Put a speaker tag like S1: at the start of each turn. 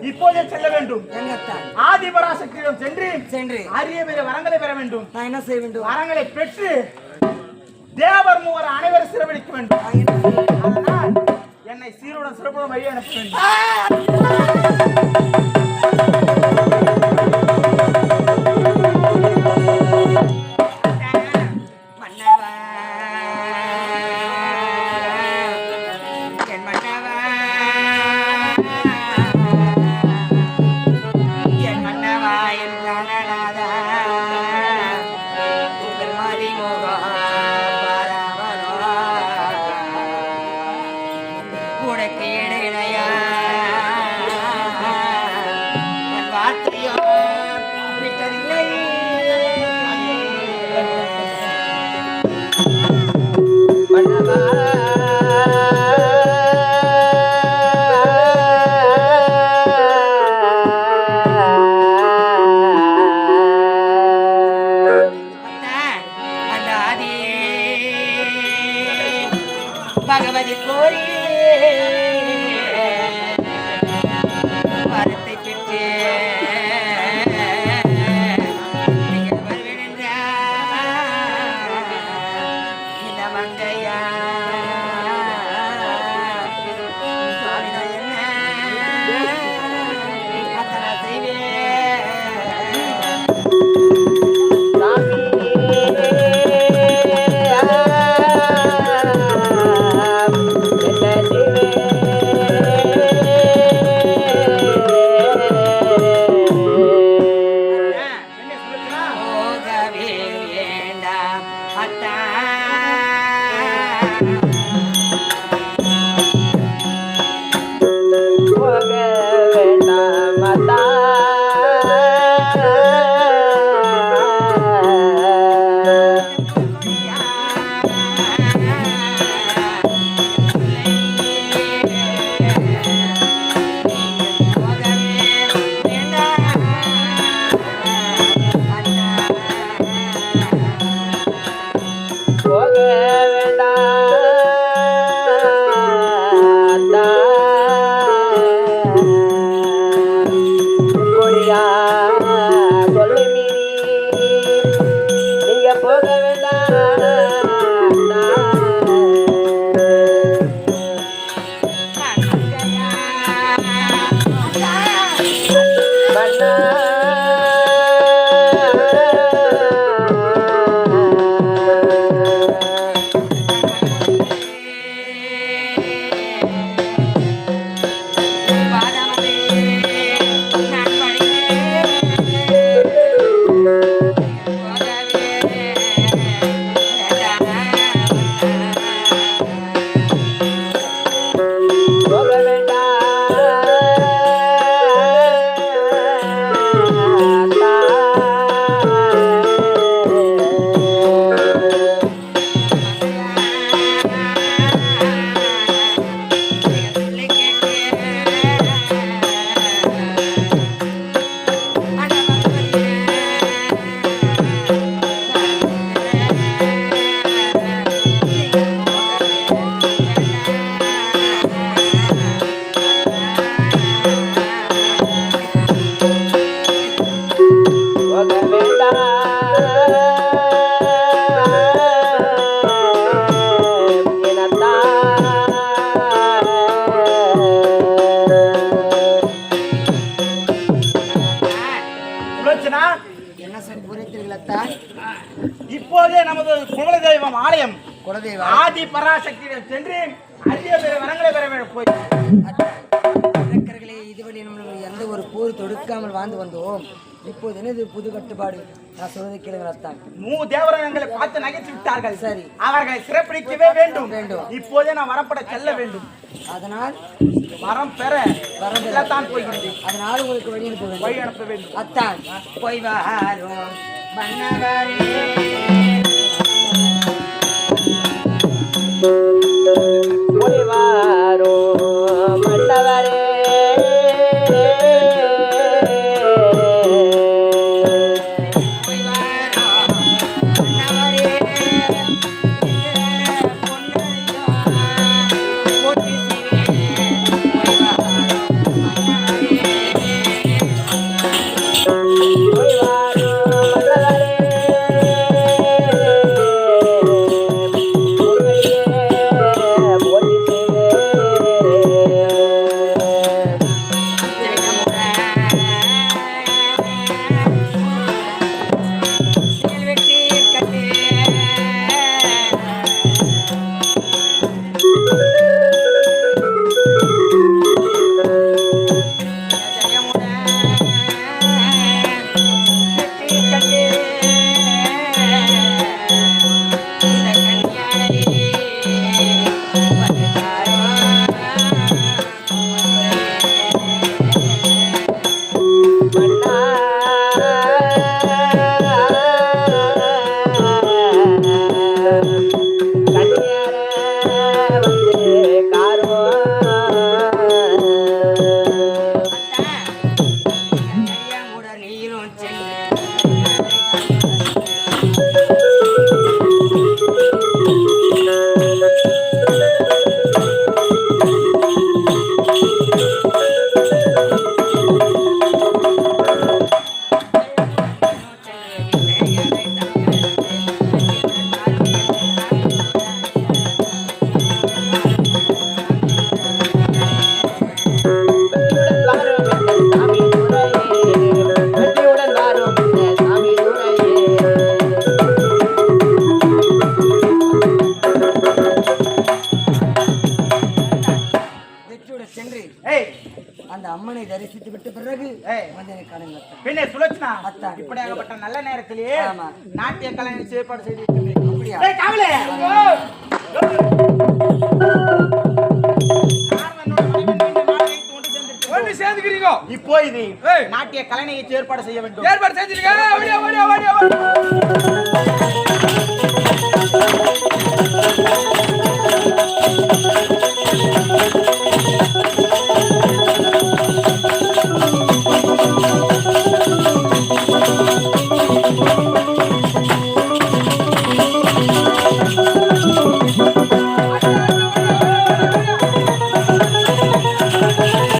S1: இப்போதே செல்ல வேண்டும்.
S2: எங்கத்தான்?
S1: ஆதிபராசக்தியிடம் சென்று
S2: சென்று
S1: அரிய பெரிய வரங்களை பெற வேண்டும்.
S2: நான் என்ன செய்ய வேண்டும்?
S1: வரங்களை பெற்று தேவர் மூவர் அனைவரும் சிறப்பிடிக்க வேண்டும். அதனால் என்னை சீருடன் சிறப்புடன் வழி அனுப்ப வேண்டும்.
S2: பகவதி கோரி வரத்தை பெற்று இந்த மங்கையா அத்தனை செய்வேன்.
S1: இப்போதே நமது குலதெய்வம் ஆலயம் ஆதி பராசக்தியிடம் சென்று அரிய பெரிய வரங்களை பெற போய்
S2: இதுவரை எந்த ஒரு போர் தொடுக்காமல் வாழ்ந்து வந்தோம். இப்போது என்னது புது கட்டுப்பாடு? நான் சொல்வதை கேளுங்கத்தான்.
S1: தேவரங்களை பார்த்து நகைத்து விட்டார்கள்.
S2: சரி,
S1: அவர்களை சிறப்பிடிக்கவே வேண்டும். இப்போதே நான் வரப்பட செல்ல வேண்டும்.
S2: அதனால்
S1: வரம் பெற வரத்தான் போகிறது.
S2: அதனால் உங்களுக்கு வழி அனுப்ப வேண்டும். அத்தான் போய் வாரும் மன்னவரே
S3: வாரோ மன்னவரே
S2: போற்றி அம்மனை தரிசித்து விட்ட பிறகு
S1: ஏய்.
S2: வந்து எனக்கு காணுங்கள் அத்தான்.
S1: பின்னே சுலோச்சனா
S2: அத்தான்.
S1: இப்படியாகப்பட்ட நல்ல நேரத்திலேயே
S2: ஆமா.
S1: நாட்டிய கலை ஏற்பாடு செய்து இருக்கிறேன்.
S2: அப்படியா?
S1: ஏய், காவலே!
S4: ஒன்று சேர்ந்துக்கிறீங்க.
S1: இப்போ இது
S4: ஏய்.
S1: நாட்டிய கலைஞை ஏற்பாடு செய்ய வேண்டும்.
S4: ஏற்பாடு செஞ்சிருக்க. ஓடியா, ஓடியா, ஓடியா, ஓடியா.